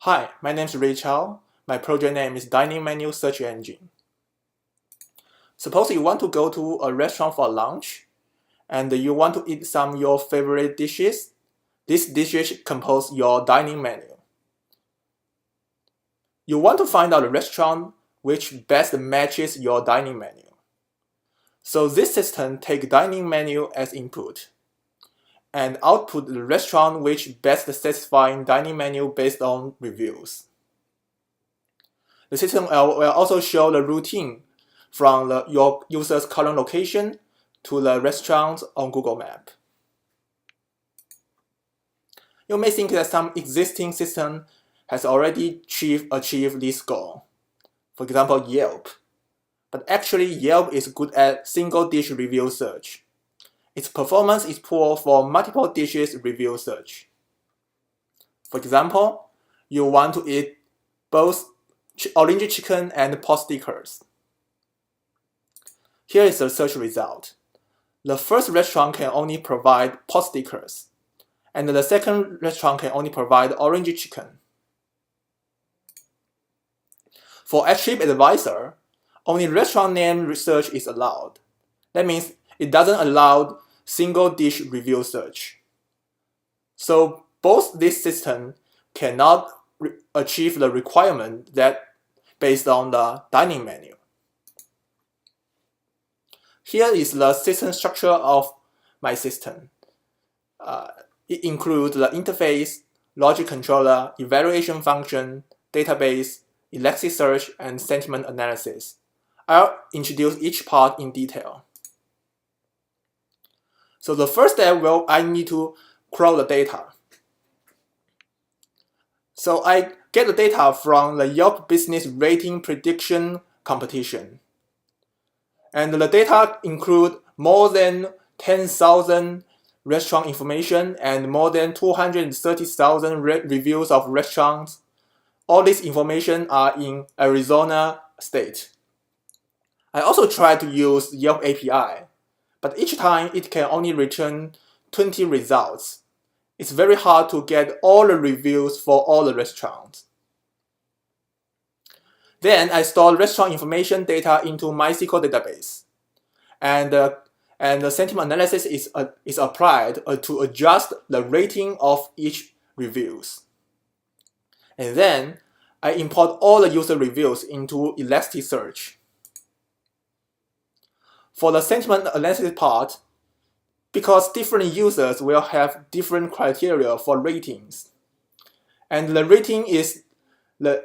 Hi, my name is Rachel. My project name is Dining Menu Search Engine. Suppose you want to go to a restaurant for lunch and you want to eat some of your favorite dishes. These dishes compose your dining menu. You want to find out a restaurant which best matches your dining menu. So this system takes dining menu as input and output the restaurant which best satisfying dining menu based on reviews. The system will also show the routine from your user's current location to the restaurant on Google Map. You may think that some existing system has already achieved this goal. For example, Yelp. But actually, Yelp is good at single dish review search. Its performance is poor for multiple dishes review search. For example, you want to eat both orange chicken and pot stickers. Here is the search result. The first restaurant can only provide pot stickers, and the second restaurant can only provide orange chicken. For TripAdvisor, only restaurant name research is allowed. That means it doesn't allow single dish review search. So both this system cannot achieve the requirement that based on the dining menu. Here is the system structure of my system. It includes the interface, logic controller, evaluation function, database, Elasticsearch, and sentiment analysis. I'll introduce each part in detail. So the first step, I need to crawl the data. So I get the data from the Yelp Business Rating Prediction Competition. And the data include more than 10,000 restaurant information and more than 230,000 reviews of restaurants. All this information are in Arizona state. I also try to use Yelp API, but each time it can only return 20 results. It's very hard to get all the reviews for all the restaurants. Then I store restaurant information data into MySQL database, and the sentiment analysis is applied to adjust the rating of each reviews. And then I import all the user reviews into Elasticsearch. For the sentiment analysis part, because different users will have different criteria for ratings, and the rating is the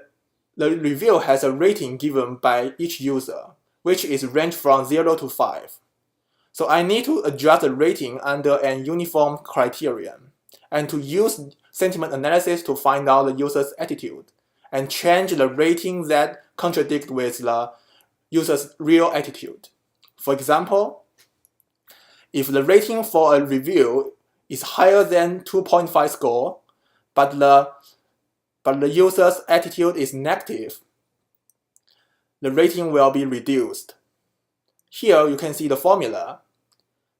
review has a rating given by each user, which is ranged from 0 to 5. So I need to adjust the rating under an uniform criterion, and to use sentiment analysis to find out the user's attitude, and change the rating that contradict with the user's real attitude. For example, if the rating for a review is higher than 2.5 score, but the user's attitude is negative, the rating will be reduced. Here you can see the formula.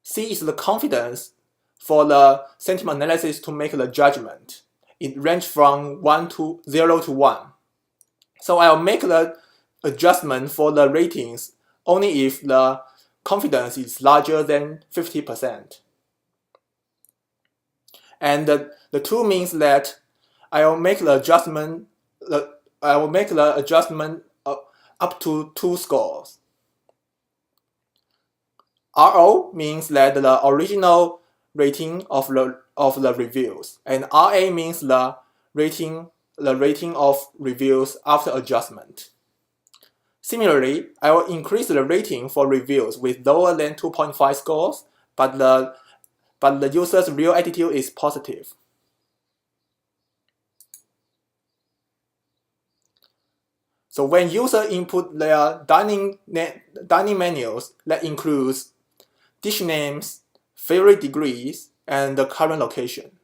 C is the confidence for the sentiment analysis to make the judgment. It ranges from 0 to 1. So I'll make the adjustment for the ratings only if the confidence is larger than 50%. And the 2 means that I will make the adjustment up to 2 scores. RO means that the original rating of the reviews, and RA means the rating of reviews after adjustment. Similarly, I will increase the rating for reviews with lower than 2.5 scores, but the user's real attitude is positive. So when user input their dining menus, that includes dish names, favorite degrees, and the current location.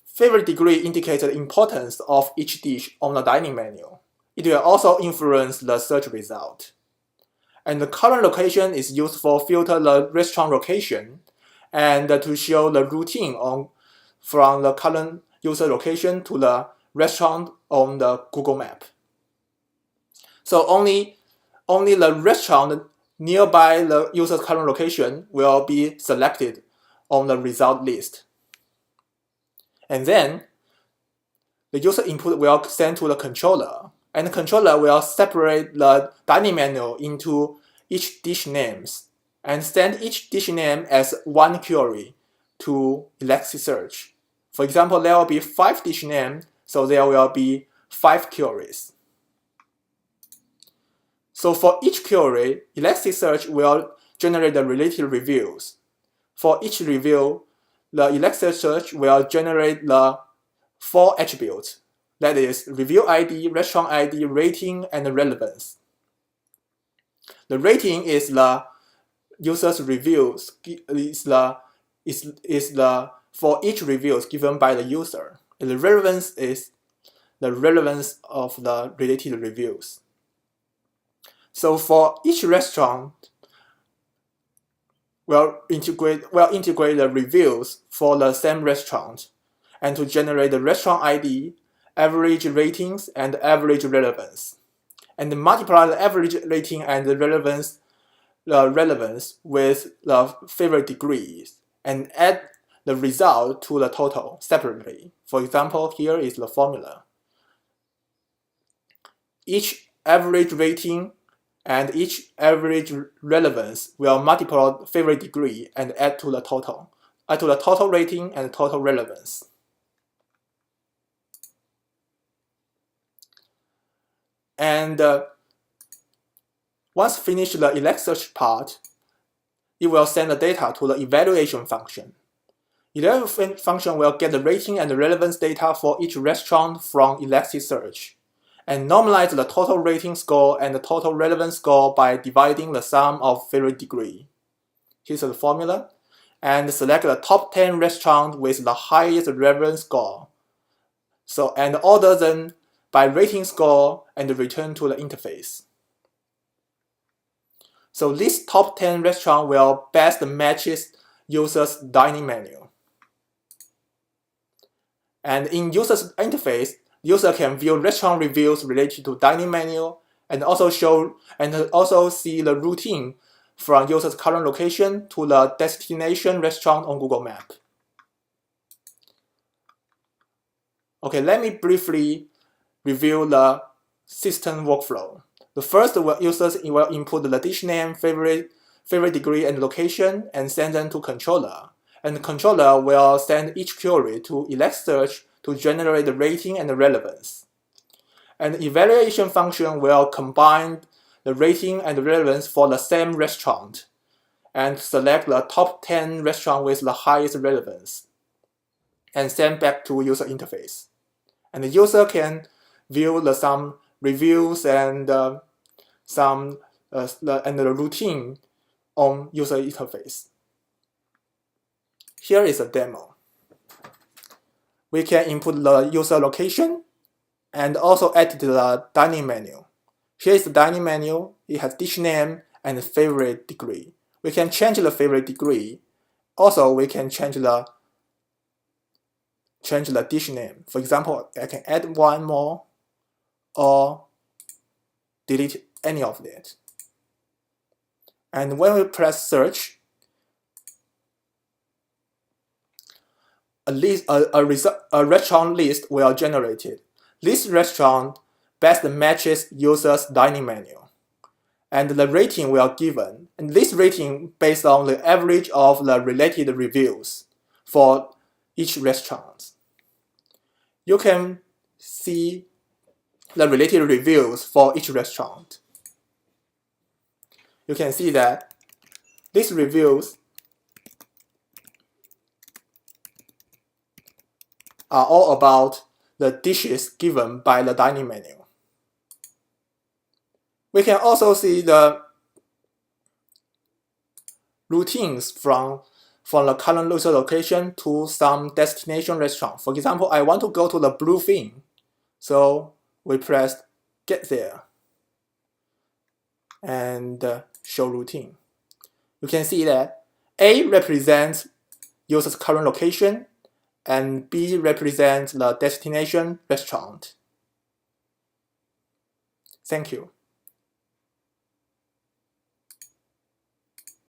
Favorite degree indicates the importance of each dish on the dining menu. It will also influence the search result. And the current location is used for filter the restaurant location and to show the routine from the current user location to the restaurant on the Google Map. So only the restaurant nearby the user's current location will be selected on the result list. And then the user input will send to the controller, and the controller will separate the dining menu into each dish names and send each dish name as one query to Elasticsearch. For example, there will be 5 dish names, so there will be 5 queries. So for each query, Elasticsearch will generate the related reviews. For each review, the Elasticsearch will generate the 4 attributes. That is review ID, restaurant ID, rating, and relevance. The rating is the user's reviews for each reviews given by the user. And the relevance is the relevance of the related reviews. So for each restaurant, we'll integrate the reviews for the same restaurant and to generate the restaurant ID, average ratings, and average relevance. And multiply the average rating and the relevance with the favorite degrees and add the result to the total separately. For example, here is the formula. Each average rating and each average relevance will multiply favorite degree and add to the total rating and total relevance. And once finished the Elasticsearch part, it will send the data to the evaluation function. Evaluation function will get the rating and the relevance data for each restaurant from Elasticsearch and normalize the total rating score and the total relevance score by dividing the sum of favorite degree. Here's the formula. And select the top 10 restaurants with the highest relevance score. So, and order them by rating score and return to the interface. So this top 10 restaurant will best matches user's dining menu. And in user's interface, user can view restaurant reviews related to dining menu and also see the routine from user's current location to the destination restaurant on Google Map. Okay, let me briefly review the system workflow. The first, users will input the dish name, favorite degree, and location, and send them to controller. And the controller will send each query to Elasticsearch to generate the rating and the relevance. And the evaluation function will combine the rating and the relevance for the same restaurant and select the top 10 restaurants with the highest relevance and send back to user interface. And the user can view some reviews and the routine on user interface. Here is a demo. We can input the user location and also edit the dining menu. Here is the dining menu. It has dish name and favorite degree. We can change the favorite degree. Also, we can change the dish name. For example, I can add one more or delete any of it. And when we press search, a restaurant list will be generated. This restaurant best matches user's dining menu. And the rating will be given. And this rating based on the average of the related reviews for each restaurant. You can see the related reviews for each restaurant. You can see that these reviews are all about the dishes given by the dining menu. We can also see the routines from the current user location to some destination restaurant. For example, I want to go to the Bluefin, so we press get there and show routine. You can see that A represents user's current location and B represents the destination restaurant. Thank you.